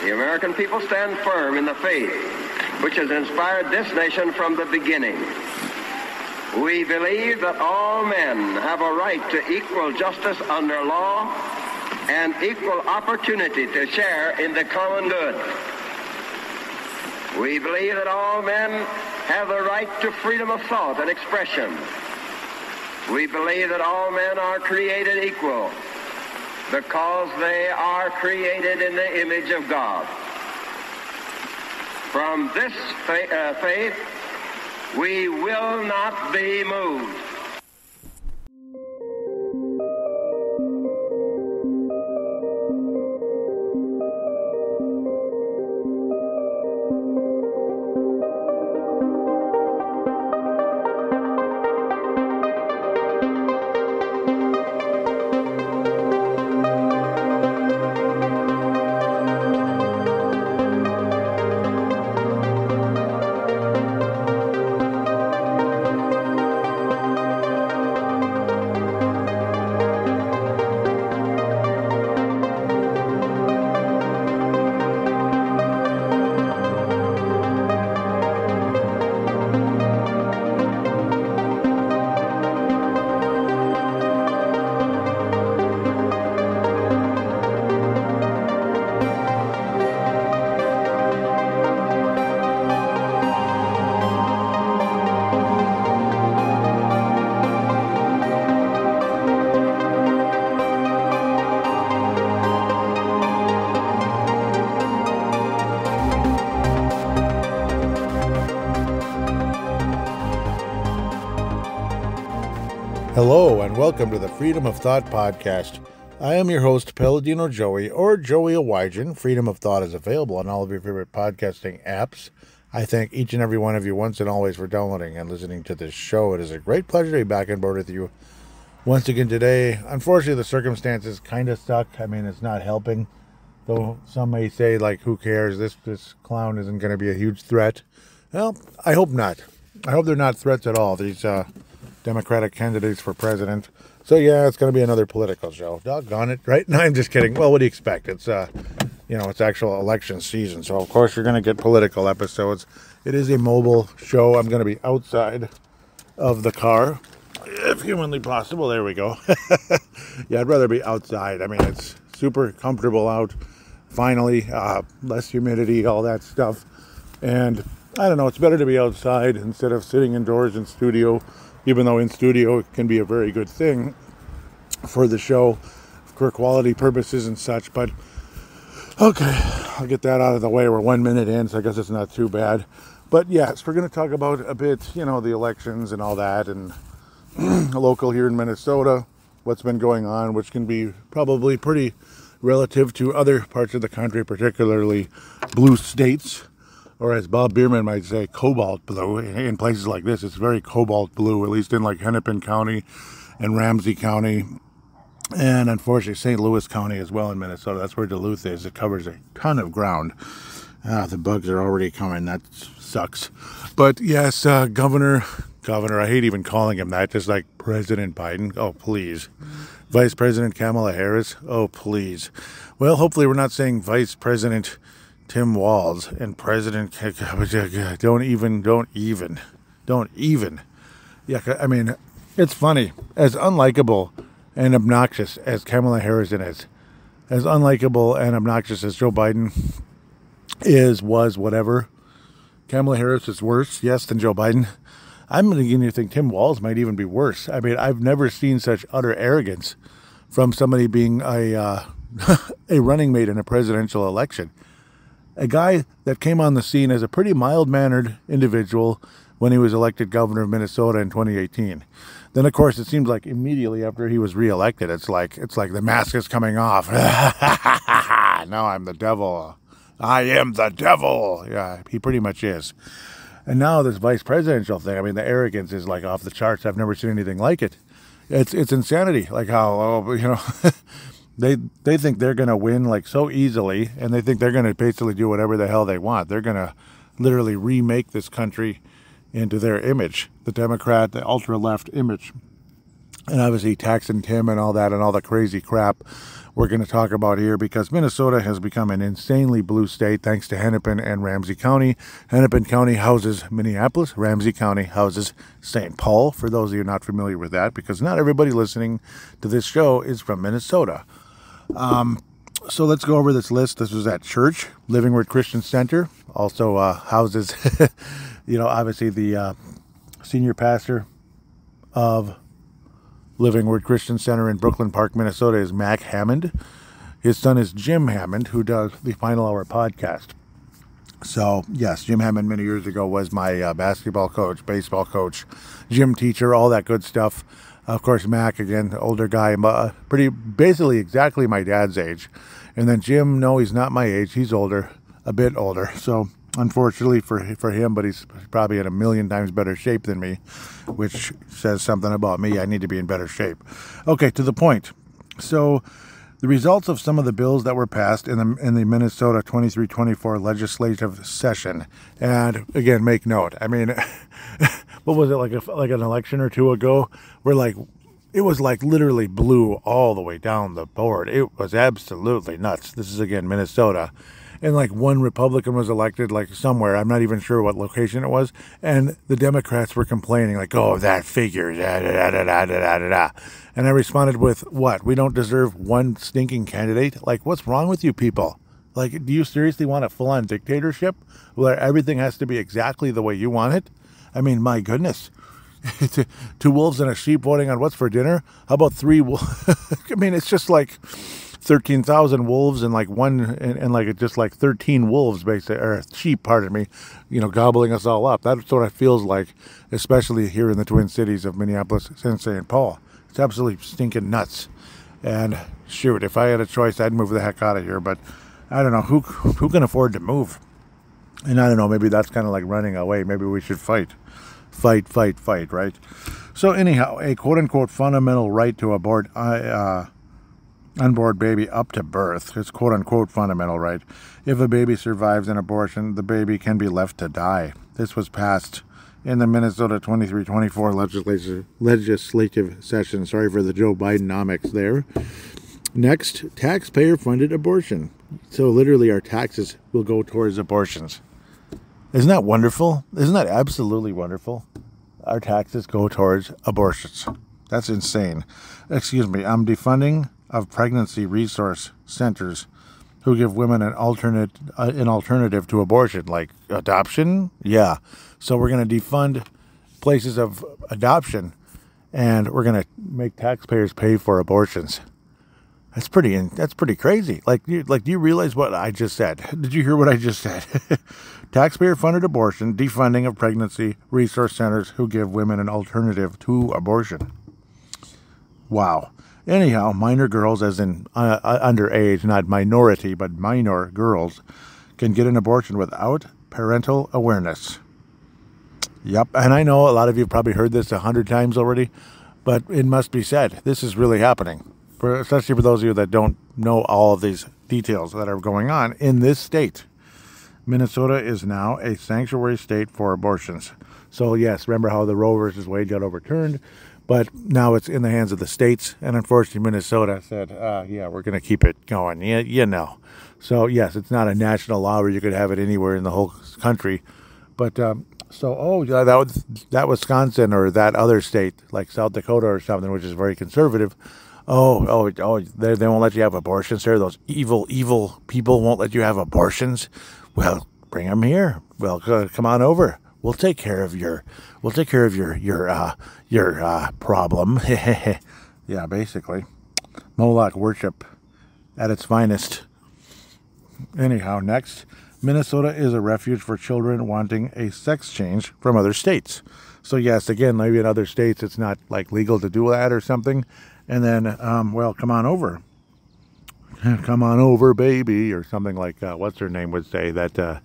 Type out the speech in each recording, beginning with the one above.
The American people stand firm in the faith which has inspired this nation from the beginning. We believe that all men have a right to equal justice under law and equal opportunity to share in the common good. We believe that all men have the right to freedom of thought and expression. We believe that all men are created equal because they are created in the image of God. From this faith, we will not be moved. Hello and welcome to the Freedom of Thought podcast. I am your host, Paladino Joey, or Joey Awajan. Freedom of Thought is available on all of your favorite podcasting apps. I thank each and every one of you once and always for downloading and listening to this show. It is a great pleasure to be back on board with you once again today. Unfortunately, the circumstances kind of suck. I mean, it's not helping. Though some may say, like, who cares? This clown isn't going to be a huge threat. Well, I hope not. I hope they're not threats at all. These Democratic candidates for president. So yeah, it's going to be another political show. Doggone it, right? No, I'm just kidding. Well, what do you expect? It's it's actual election season. So of course you're going to get political episodes. It is a mobile show. I'm going to be outside of the car, if humanly possible. There we go. Yeah, I'd rather be outside. I mean, it's super comfortable out. Finally, less humidity, all that stuff. And I don't know, it's better to be outside instead of sitting indoors in studio. Even though in studio it can be a very good thing for the show, for quality purposes and such. But, okay, I'll get that out of the way. We're 1 minute in, so I guess it's not too bad. But, yes, we're going to talk about a bit, the elections and all that, and local here in Minnesota, what's been going on, which can be probably pretty relative to other parts of the country, particularly blue states. Or as Bob Bierman might say, cobalt blue. In places like this, it's very cobalt blue, at least in like Hennepin County and Ramsey County. And unfortunately, St. Louis County as well in Minnesota. That's where Duluth is. It covers a ton of ground. The bugs are already coming. That sucks. But yes, Governor, I hate even calling him that, just like President Biden. Oh, please. Vice President Kamala Harris. Oh, please. Well, hopefully we're not saying Vice President Tim Walz and President, don't even. Yeah, I mean, it's funny. As unlikable and obnoxious as Kamala Harris is, as unlikable and obnoxious as Joe Biden was, whatever. Kamala Harris is worse, yes, than Joe Biden. I'm beginning to think Tim Walz might even be worse. I mean, I've never seen such utter arrogance from somebody being a running mate in a presidential election. A guy that came on the scene as a pretty mild-mannered individual when he was elected governor of Minnesota in 2018. Then, of course, it seems like immediately after he was reelected, it's like the mask is coming off. Now I'm the devil. I am the devil. Yeah, he pretty much is. And now this vice presidential thing, I mean, the arrogance is like off the charts. I've never seen anything like it. It's insanity. Like how, They think they're going to win like so easily, and they think they're going to basically do whatever the hell they want. They're going to literally remake this country into their image, the Democrat, the ultra-left image. and obviously taxing Tim and all that and all the crazy crap we're going to talk about here, because Minnesota has become an insanely blue state thanks to Hennepin and Ramsey County. Hennepin County houses Minneapolis. Ramsey County houses St. Paul, for those of you not familiar with that, because not everybody listening to this show is from Minnesota. So let's go over this list. This was at church. Living Word Christian Center also houses, obviously the senior pastor of Living Word Christian Center in Brooklyn Park, Minnesota is Mac Hammond. His son is Jim Hammond, who does the Final Hour podcast. So, yes, Jim Hammond many years ago was my basketball coach, baseball coach, gym teacher, all that good stuff. Of course, Mac, again, older guy, basically exactly my dad's age. And then Jim, no, he's not my age. He's older, a bit older. So, unfortunately for him, but he's probably in a million times better shape than me, which says something about me. I need to be in better shape. Okay, to the point. So the results of some of the bills that were passed in the Minnesota 23-24 legislative session, and again, make note. I mean, what was it, like an election or two ago, where it was literally blue all the way down the board. It was absolutely nuts. This is again Minnesota. And one Republican was elected somewhere, I'm not even sure what location it was, and the Democrats were complaining oh, that figure, da da da da da da da da. And I responded with, what? We don't deserve one stinking candidate? What's wrong with you people? Do you seriously want a full-on dictatorship where everything has to be exactly the way you want it? I mean, my goodness. 2 wolves and a sheep voting on what's for dinner? How about 3 wolves? I mean, it's just 13,000 wolves and just 13 wolves, basically, or sheep, pardon me, gobbling us all up. That's what it feels like, especially here in the Twin Cities of Minneapolis and St. Paul. It's absolutely stinking nuts. And shoot, if I had a choice, I'd move the heck out of here. But I don't know, who can afford to move? And I don't know, maybe that's kind of like running away. Maybe we should fight, right? So anyhow, a quote-unquote fundamental right to abort unborn baby up to birth is quote-unquote fundamental right. If a baby survives an abortion, the baby can be left to die. This was passed in the Minnesota 23-24 legislative session. Sorry for the Joe Bidenomics there. Next, taxpayer-funded abortion. So literally our taxes will go towards abortions. Isn't that wonderful? Isn't that absolutely wonderful? Our taxes go towards abortions. That's insane. Excuse me, defunding of pregnancy resource centers who give women an alternative to abortion, like adoption. Yeah. So we're going to defund places of adoption, and we're going to make taxpayers pay for abortions. That's pretty crazy. Do you realize what I just said? Did you hear what I just said? Taxpayer-funded abortion, defunding of pregnancy resource centers who give women an alternative to abortion. Wow. Anyhow, minor girls, as in underage, not minority, but minor girls, can get an abortion without parental awareness. Yep, and I know a lot of you have probably heard this 100 times already, but it must be said. This is really happening, especially for those of you that don't know all of these details that are going on in this state. Minnesota is now a sanctuary state for abortions. So yes, remember how the Roe versus Wade got overturned? But now it's in the hands of the states, and unfortunately Minnesota said, yeah, we're going to keep it going. Yeah. So, yes, it's not a national law where you could have it anywhere in the whole country. But, that Wisconsin or that other state, like South Dakota or something, which is very conservative, they won't let you have abortions there. Those evil people won't let you have abortions. Well, bring them here. Well, come on over. We'll take care of your problem. Yeah, basically. Moloch worship at its finest. Anyhow, next, Minnesota is a refuge for children wanting a sex change from other states. So yes, again, maybe in other states it's not legal to do that or something. And then, come on over. Come on over, baby, or something like what's her name would say, that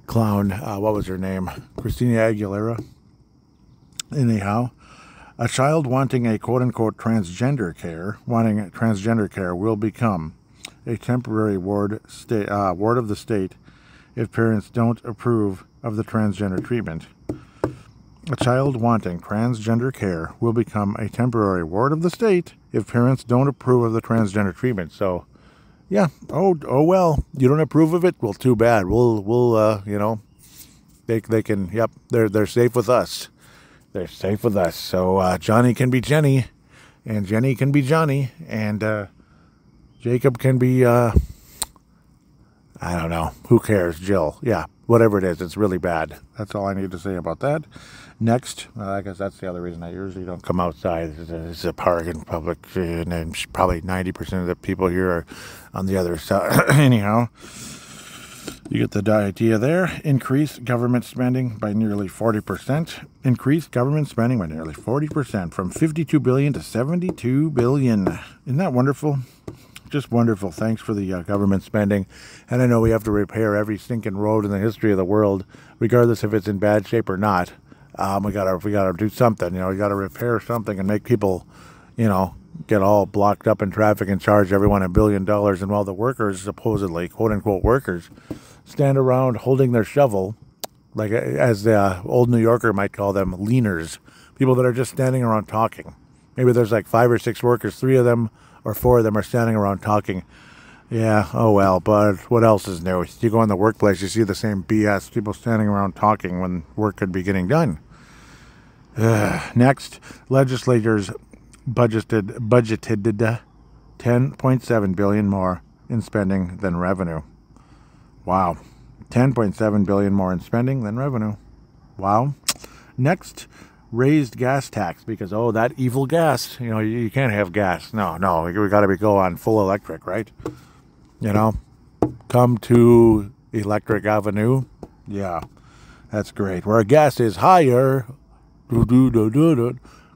clown, what was her name? Christina Aguilera. Anyhow, a child wanting a quote-unquote transgender care will become a temporary ward of the state if parents don't approve of the transgender treatment. A child wanting transgender care will become a temporary ward of the state if parents don't approve of the transgender treatment. So, yeah. Oh well. You don't approve of it? Well, too bad. We'll they can. Yep. They're safe with us. They're safe with us. So Johnny can be Jenny, and Jenny can be Johnny, and Jacob can be I don't know. Who cares? Jill. Yeah. Whatever it is, it's really bad. That's all I need to say about that. Next, I guess that's the other reason I usually don't come outside. It's a park in public, and probably 90% of the people here are on the other side. Anyhow, you get the idea there. Increased government spending by nearly 40%. Increased government spending by nearly 40%, from $52 billion to $72 billion. Isn't that wonderful? Just wonderful. Thanks for the government spending. And I know we have to repair every stinking road in the history of the world, regardless if it's in bad shape or not. We gotta do something. We gotta repair something and make people, get all blocked up in traffic and charge everyone $1 billion. And while the workers, supposedly quote unquote workers, stand around holding their shovel, like as the old New Yorker might call them, leaners, people that are just standing around talking. Maybe there's like 5 or 6 workers, 3 of them or 4 of them are standing around talking. Yeah, oh well, but what else is new? You go in the workplace, you see the same BS, people standing around talking when work could be getting done. Next, legislators budgeted $10.7 billion more in spending than revenue. Wow. $10.7 billion more in spending than revenue. Wow. Next, raised gas tax because, that evil gas. You can't have gas. No, we got to go on full electric, right? Come to Electric Avenue. Yeah, that's great. Where gas is higher.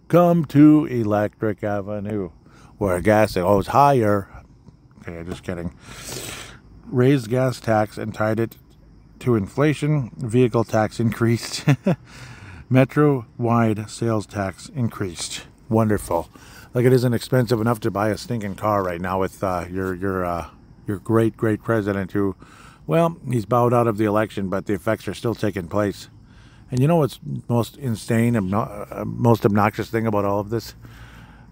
Come to Electric Avenue. Where gas is higher. Okay, just kidding. Raised gas tax and tied it to inflation. Vehicle tax increased. Metro-wide sales tax increased. Wonderful. Like it isn't expensive enough to buy a stinking car right now with your great president who, he's bowed out of the election, but the effects are still taking place. And you know what's most insane, most obnoxious thing about all of this?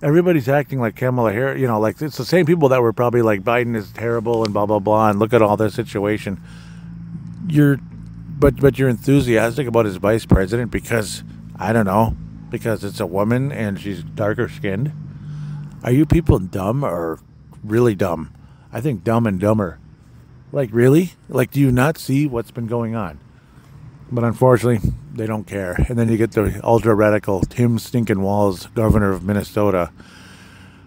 Everybody's acting like Kamala Harris. Like it's the same people that were probably like Biden is terrible and blah blah blah, and look at all this situation. But you're enthusiastic about his vice president because, I don't know, because it's a woman and she's darker skinned. Are you people dumb or really dumb? I think dumb and dumber. Like, really? Like, do you not see what's been going on? But unfortunately, they don't care. And then you get the ultra-radical Tim stinking Walz, governor of Minnesota,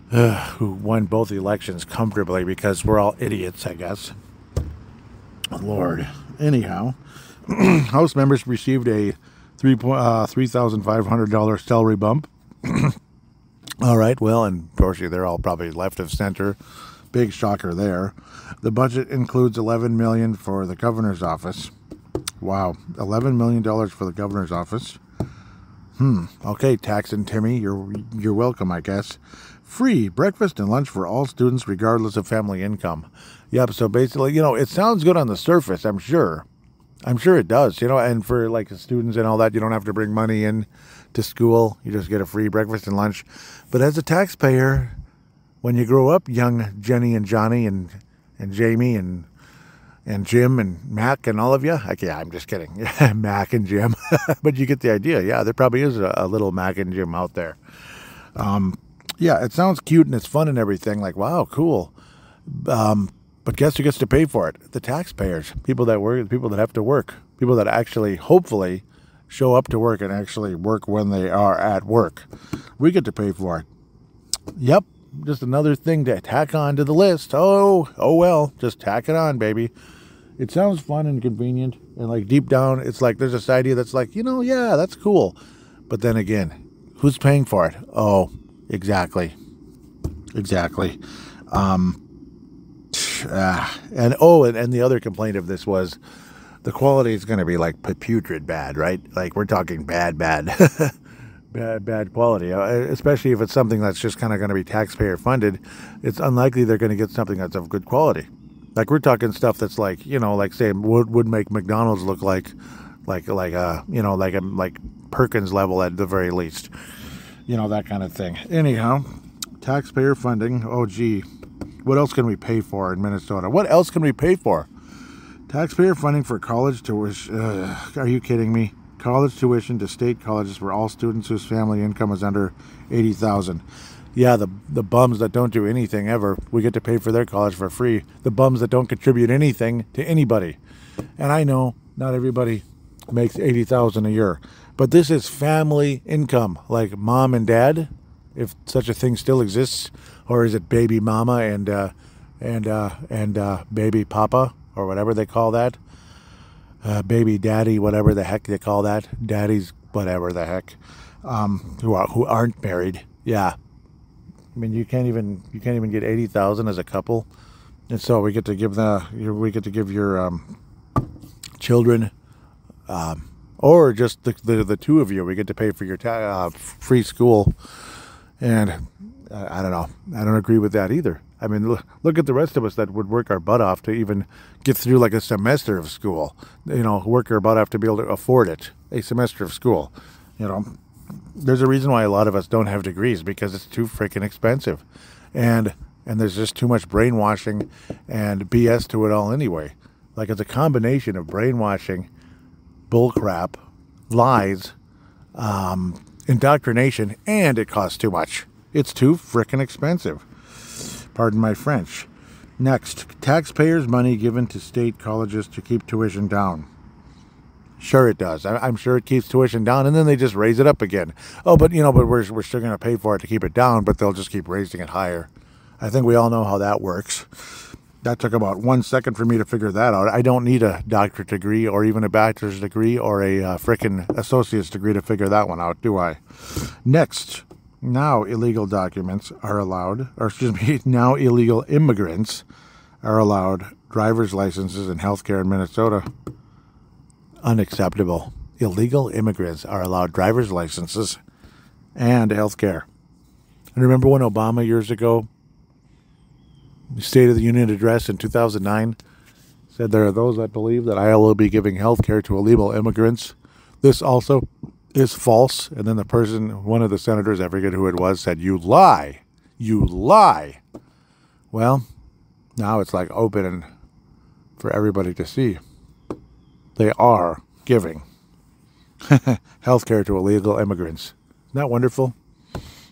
who won both elections comfortably because we're all idiots, I guess. Lord. Anyhow, House members received a $3,500 salary bump. All right, well, and unfortunately, they're all probably left of center. Big shocker there. The budget includes $11 million for the governor's office. Wow, $11 million for the governor's office. Okay, Tax and Timmy, you're welcome, I guess. Free breakfast and lunch for all students, regardless of family income. Yep. So basically, it sounds good on the surface. I'm sure it does. And for like the students and all that, you don't have to bring money in to school. You just get a free breakfast and lunch. But as a taxpayer, when you grow up, young Jenny and Johnny and Jamie and Jim and Mac and all of you. Yeah, I'm just kidding. Mac and Jim. But you get the idea. Yeah, there probably is a little Mac and Jim out there. Yeah, it sounds cute and it's fun and everything. Like, wow, cool. But guess who gets to pay for it? The taxpayers. People that work, people that have to work. People that actually, hopefully, show up to work and actually work when they are at work. We get to pay for it. Yep. Just another thing to tack on to the list. Oh well, just tack it on, baby. It sounds fun and convenient, and like deep down, it's like there's this idea that's like, yeah, that's cool. But then again, who's paying for it? Oh, exactly. And the other complaint of this was the quality is going to be like putrid bad, right? Like we're talking bad. Bad quality, especially if it's something that's just kind of going to be taxpayer funded. It's unlikely they're going to get something that's of good quality. Like we're talking stuff that's like, like say would make McDonald's look like like Perkins level at the very least, that kind of thing. Anyhow, taxpayer funding. Oh, gee, what else can we pay for in Minnesota? What else can we pay for? Taxpayer funding for college tuition. Are you kidding me? College tuition to state colleges for all students whose family income is under $80,000. Yeah, the bums that don't do anything ever, we get to pay for their college for free. The bums that don't contribute anything to anybody. And I know not everybody makes $80,000 a year, but this is family income, like mom and dad, if such a thing still exists, or is it baby mama and baby papa, or whatever they call that, baby daddy, whatever the heck they call that, daddies, whatever the heck, who aren't married. Yeah, I mean you can't even get $80,000 as a couple, and so we get to give your children, or just the two of you, we get to pay for your free school, and I don't know. I don't agree with that either. I mean, look at the rest of us that would work our butt off to even get through like a semester of school. Work our butt off to be able to afford it, a semester of school. There's a reason why a lot of us don't have degrees, because it's too freaking expensive, and there's just too much brainwashing and BS to it all anyway. Like, it's a combination of brainwashing, bullcrap, lies, indoctrination, and it costs too much. It's too frickin' expensive. Pardon my French. Next, taxpayers' money given to state colleges to keep tuition down. Sure it does. I'm sure it keeps tuition down, and then they just raise it up again. Oh, but we're still going to pay for it to keep it down, but they'll just keep raising it higher. I think we all know how that works. That took about 1 second for me to figure that out. I don't need a doctorate degree or even a bachelor's degree or a frickin' associate's degree to figure that one out, do I? Next, now illegal documents are allowed, now illegal immigrants are allowed driver's licenses and healthcare in Minnesota. Unacceptable. Illegal immigrants are allowed driver's licenses and healthcare. And remember when Obama years ago, State of the Union address in 2009, said there are those that believe that I will be giving health care to illegal immigrants. This also is false. And then one of the senators, I forget who it was, said, "You lie. You lie." Well, now it's like open and for everybody to see. They are giving health care to illegal immigrants. Isn't that wonderful?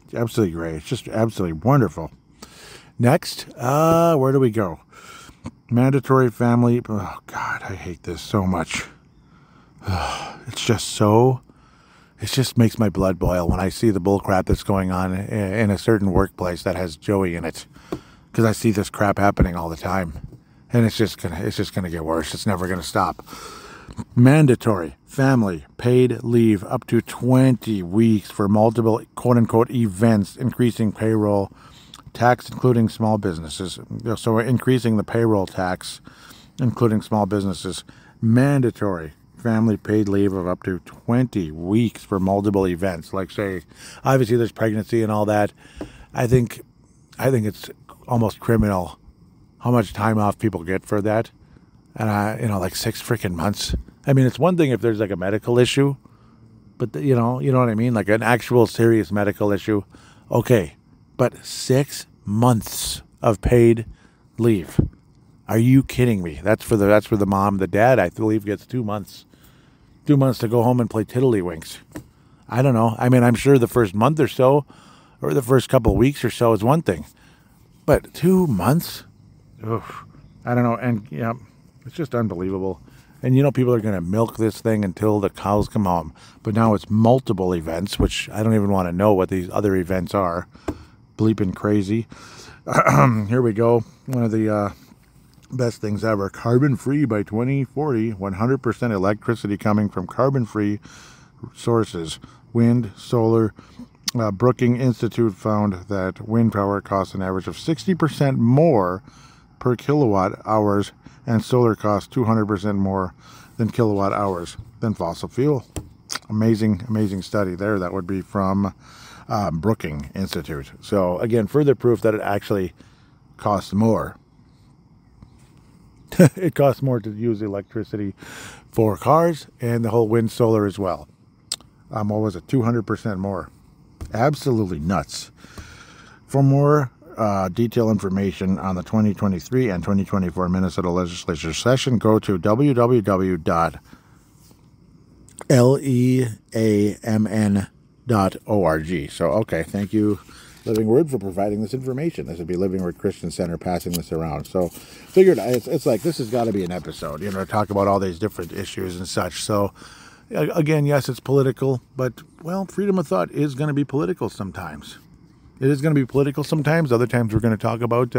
It's absolutely great. It's just absolutely wonderful. Next, where do we go? Mandatory family. Oh, God, I hate this so much. It just makes my blood boil when I see the bull crap that's going on in a certain workplace that has Joey in it. Because I see this crap happening all the time. And it's just gonna get worse. It's never gonna stop. Mandatory family paid leave up to 20 weeks for multiple quote-unquote events, increasing payroll tax, including small businesses. So we're increasing the payroll tax, including small businesses. Mandatory family paid leave of up to 20 weeks for multiple events. Like, say, obviously there's pregnancy and all that. I think it's almost criminal how much time off people get for that. And like 6 freaking months. I mean, it's one thing if there's like a medical issue, but you know what I mean? Like an actual serious medical issue. Okay. But 6 months of paid leave. Are you kidding me? That's for the mom. The dad, I believe, gets 2 months. 2 months to go home and play tiddlywinks. I don't know. I mean, I'm sure the first month or so, or the first couple of weeks or so is one thing. But 2 months? Oof. I don't know. And, yeah, it's just unbelievable. And, people are going to milk this thing until the cows come home. But now it's multiple events, which I don't even want to know what these other events are. Bleeping crazy. Here we go. One of the best things ever. Carbon-free by 2040. 100% electricity coming from carbon-free sources. Wind, solar. Brookings Institute found that wind power costs an average of 60% more per kilowatt hours, and solar costs 200% more than kilowatt hours than fossil fuel. Amazing study there. That would be from Brookings Institute. So again, further proof that it actually costs more It costs more to use electricity for cars and the whole wind solar as well. What was it? 200% more. Absolutely nuts. For more detailed information on the 2023 and 2024 Minnesota legislature session, go to www.leamn.org. So, okay, thank you, Living Word, for providing this information. This would be Living Word Christian Center passing this around. So, figured it's like this has got to be an episode, to talk about all these different issues and such. So, again, yes, it's political, but, well, freedom of thought is going to be political sometimes. It is going to be political sometimes. Other times we're going to talk about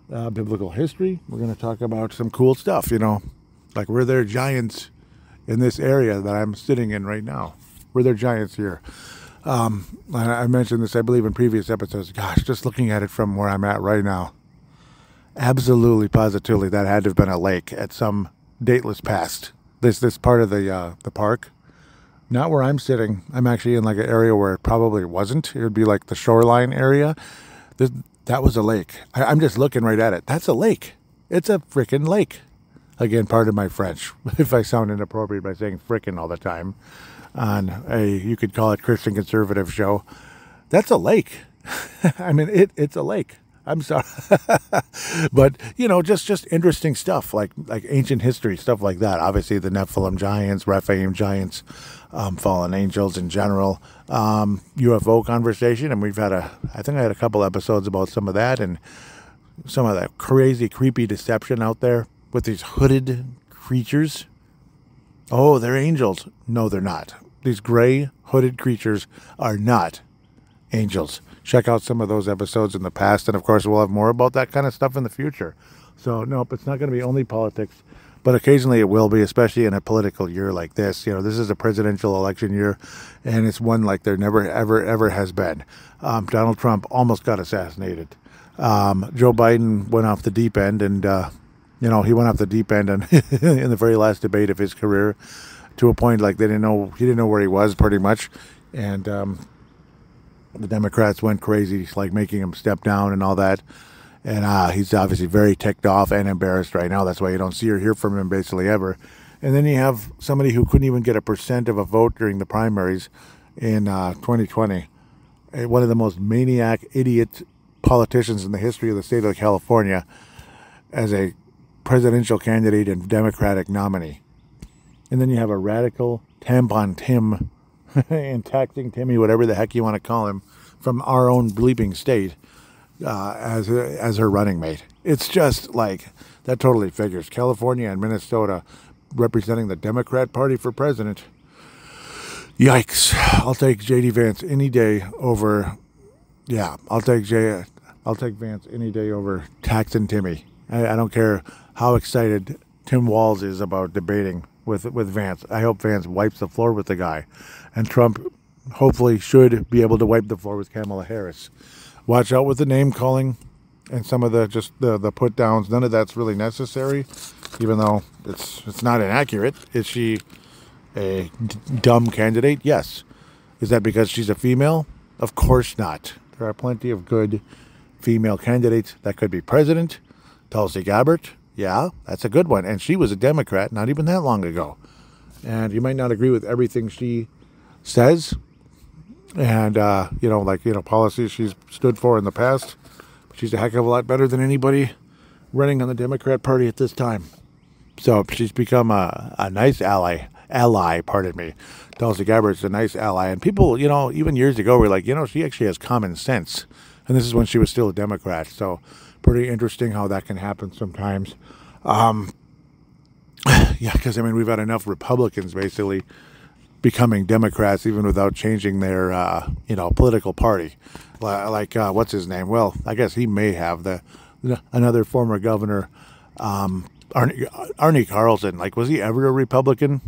biblical history. We're going to talk about some cool stuff, like were there giants in this area that I'm sitting in right now? Were there giants here? I mentioned this, I believe, in previous episodes. Gosh, just looking at it from where I'm at right now, absolutely, positively, that had to have been a lake at some dateless past. This part of the park. Not where I'm sitting. I'm actually in like an area where it probably wasn't. It would be like the shoreline area. That was a lake. I'm just looking right at it. That's a lake. It's a freaking lake. Again, pardon my French if I sound inappropriate by saying frickin' all the time on you could call it Christian conservative show. That's a lake. I mean, it's a lake. I'm sorry. But, just interesting stuff like ancient history, stuff like that. Obviously, the Nephilim giants, Rephaim giants, fallen angels in general, UFO conversation. And we've had I think I had a couple episodes about some of that and some of that crazy, creepy deception out there with these hooded creatures. Oh, they're angels. No, they're not. These gray hooded creatures are not angels. Check out some of those episodes in the past, and of course we'll have more about that kind of stuff in the future. So nope, it's not going to be only politics, but occasionally it will be, especially in a political year like this. This is a presidential election year, and it's one like there never ever has been. Donald Trump almost got assassinated. Joe Biden went off the deep end, and he went off the deep end in the very last debate of his career, to a point like he didn't know where he was pretty much, and the Democrats went crazy, like making him step down and all that. And he's obviously very ticked off and embarrassed right now. That's why you don't see or hear from him basically ever. And then you have somebody who couldn't even get 1% of a vote during the primaries in 2020. One of the most maniac, idiot politicians in the history of the state of California as a presidential candidate and Democratic nominee. And then you have a radical tampon Tim and taxing Timmy, whatever the heck you want to call him, from our own bleeping state as her running mate. It's just like, that totally figures. California and Minnesota representing the Democrat Party for president. Yikes. I'll take J.D. Vance any day over, I'll take Vance any day over taxing Timmy. I don't care how excited Tim Walz is about debating with Vance. I hope Vance wipes the floor with the guy. And Trump hopefully should be able to wipe the floor with Kamala Harris. Watch out with the name calling and some of the put downs. None of that's really necessary, even though it's not inaccurate. Is she a dumb candidate? Yes. Is that because she's a female? Of course not. There are plenty of good female candidates that could be president. Tulsi Gabbard, yeah, that's a good one. And she was a Democrat not even that long ago. And you might not agree with everything she says and, policies she's stood for in the past. But she's a heck of a lot better than anybody running on the Democrat Party at this time. So she's become a nice ally, pardon me. Tulsi Gabbard's a nice ally. And people, even years ago were like, she actually has common sense. And this is when she was still a Democrat. So pretty interesting how that can happen sometimes. Because, we've had enough Republicans basically becoming Democrats even without changing their, political party. Like, what's his name? Well, I guess he may have another former governor, Arnie Carlson. Like, was he ever a Republican?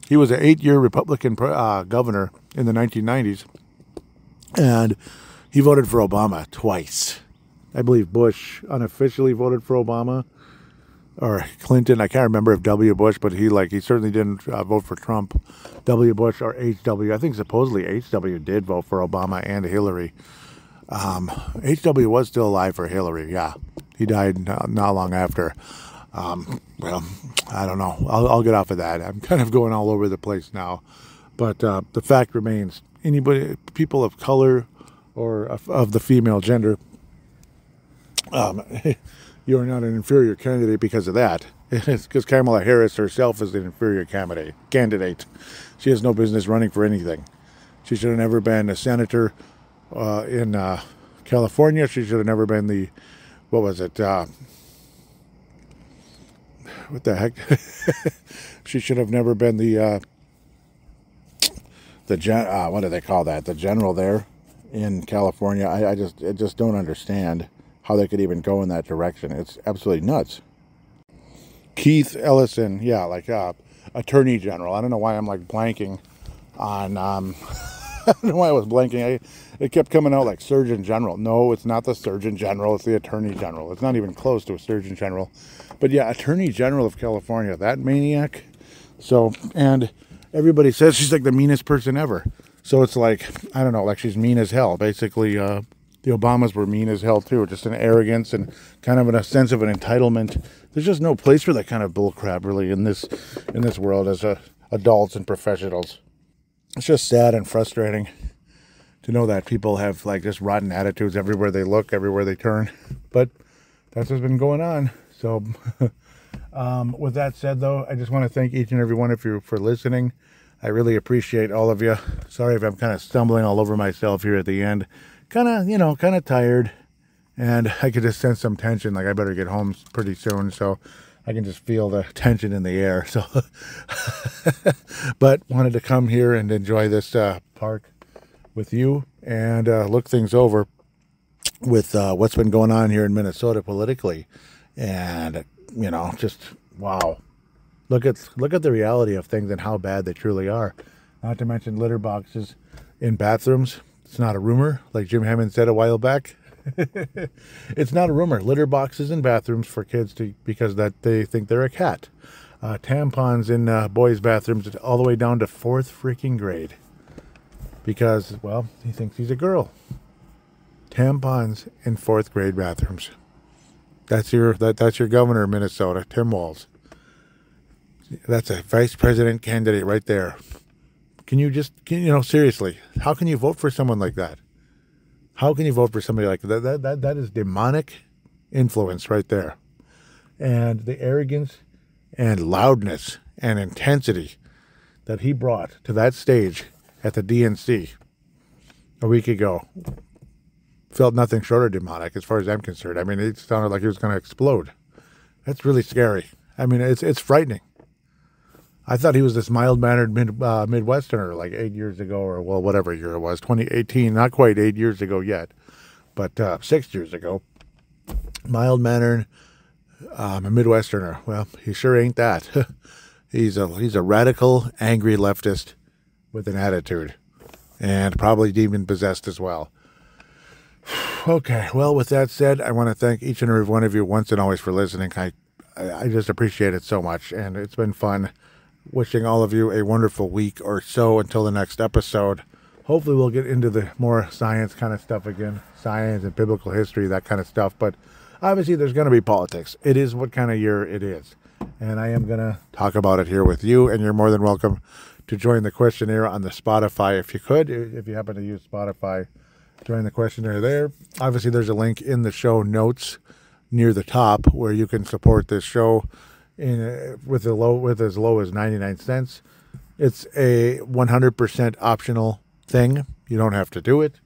He was an 8-year Republican governor in the 1990s. And he voted for Obama twice. I believe Bush unofficially voted for Obama, or Clinton. I can't remember if W. Bush, but he certainly didn't vote for Trump. W. Bush or H.W. I think supposedly H.W. did vote for Obama and Hillary. H.W. was still alive for Hillary. Yeah, he died not long after. Well, I don't know. I'll get off of that. I'm kind of going all over the place now. But the fact remains, people of color or of the female gender, you are not an inferior candidate because of that. It's because Kamala Harris herself is an inferior candidate. She has no business running for anything. She should have never been a senator in California. She should have never been the, what was it? What the heck? She should have never been the what do they call that? The general there in California. I just don't understand how they could even go in that direction. It's absolutely nuts. Keith Ellison, yeah, like Attorney General. I don't know why I'm like blanking on. I don't know why I was blanking. It kept coming out like Surgeon General. No, it's not the Surgeon General. It's the Attorney General. It's not even close to a Surgeon General. But yeah, Attorney General of California, that maniac. So, and everybody says she's like the meanest person ever. So it's like, I don't know, like she's mean as hell. Basically, the Obamas were mean as hell too. Just an arrogance and kind of a sense of an entitlement. There's just no place for that kind of bullcrap really in this world as adults and professionals. It's just sad and frustrating to know that people have like just rotten attitudes everywhere they look, everywhere they turn. But that's what's been going on. So with that said, though, I just want to thank each and every one of you for listening. I really appreciate all of you. Sorry if I'm kind of stumbling all over myself here at the end. Kind of tired. And I could just sense some tension. Like I better get home pretty soon. So I can just feel the tension in the air. So, but wanted to come here and enjoy this park with you and look things over with what's been going on here in Minnesota politically. And, just, wow. Look at the reality of things and how bad they truly are. Not to mention litter boxes in bathrooms. It's not a rumor, like Jim Hammond said a while back. It's not a rumor. Litter boxes in bathrooms for kids because that they think they're a cat. Tampons in boys' bathrooms all the way down to 4th freaking grade. Because, well, he thinks he's a girl. Tampons in 4th grade bathrooms. That's your governor of Minnesota, Tim Walz. That's a vice president candidate right there. Seriously, how can you vote for someone like that? How can you vote for somebody like that? That is demonic influence right there. And the arrogance and loudness and intensity that he brought to that stage at the DNC a week ago felt nothing short of demonic as far as I'm concerned. I mean, it sounded like he was going to explode. That's really scary. I mean, it's frightening. I thought he was this mild-mannered Midwesterner like 8 years ago, or, well, whatever year it was, 2018, not quite 8 years ago yet, but 6 years ago. Mild-mannered a Midwesterner. Well, he sure ain't that. He's a radical, angry leftist with an attitude, and probably demon-possessed as well. Okay, well, with that said, I want to thank each and every one of you once and always for listening. I just appreciate it so much, and it's been fun. Wishing all of you a wonderful week or so until the next episode. Hopefully we'll get into the more science kind of stuff again. Science and biblical history, that kind of stuff. But obviously there's going to be politics. It is what kind of year it is. And I am going to talk about it here with you. And you're more than welcome to join the questionnaire on the Spotify if you could. If you happen to use Spotify, join the questionnaire there. Obviously there's a link in the show notes near the top where you can support this show with as low as 99 cents. It's a 100% optional thing. You don't have to do it.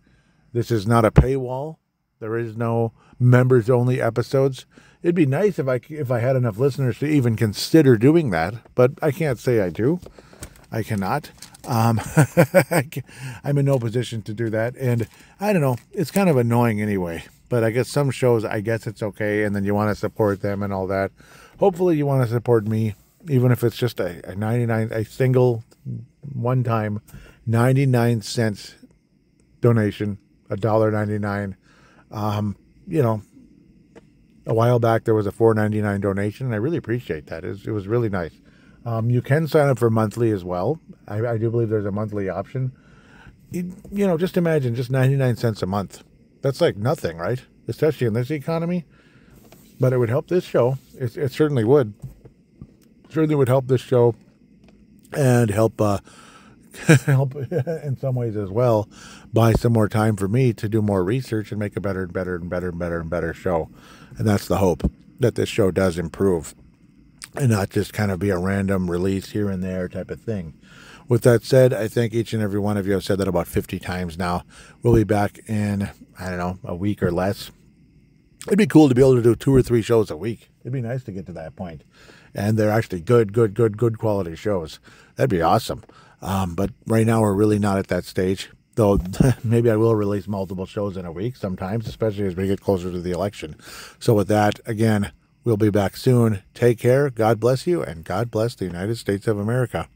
This is not a paywall. There is no members only episodes. It'd be nice if I had enough listeners to even consider doing that, but I can't say I do. I cannot. I'm in no position to do that, and I don't know. It's kind of annoying anyway. But I guess some shows, I guess it's okay, and then you want to support them and all that. Hopefully you want to support me, even if it's just a single, one-time 99 cents donation, $1.99. A while back there was a $4.99 donation, and I really appreciate that. It was really nice. You can sign up for monthly as well. I do believe there's a monthly option. Just imagine just 99 cents a month. That's like nothing, right? Especially in this economy. But it would help this show. It certainly would. Certainly would help this show and help help in some ways as well, buy some more time for me to do more research and make a better and better and better and better and better show. And that's the hope, that this show does improve and not just kind of be a random release here and there type of thing. With that said, I think each and every one of you have said that about 50 times now. We'll be back in, I don't know, a week or less. It'd be cool to be able to do 2 or 3 shows a week. It'd be nice to get to that point. And they're actually good quality shows. That'd be awesome. But right now we're really not at that stage. Though maybe I will release multiple shows in a week sometimes, especially as we get closer to the election. So with that, again, we'll be back soon. Take care. God bless you, and God bless the United States of America.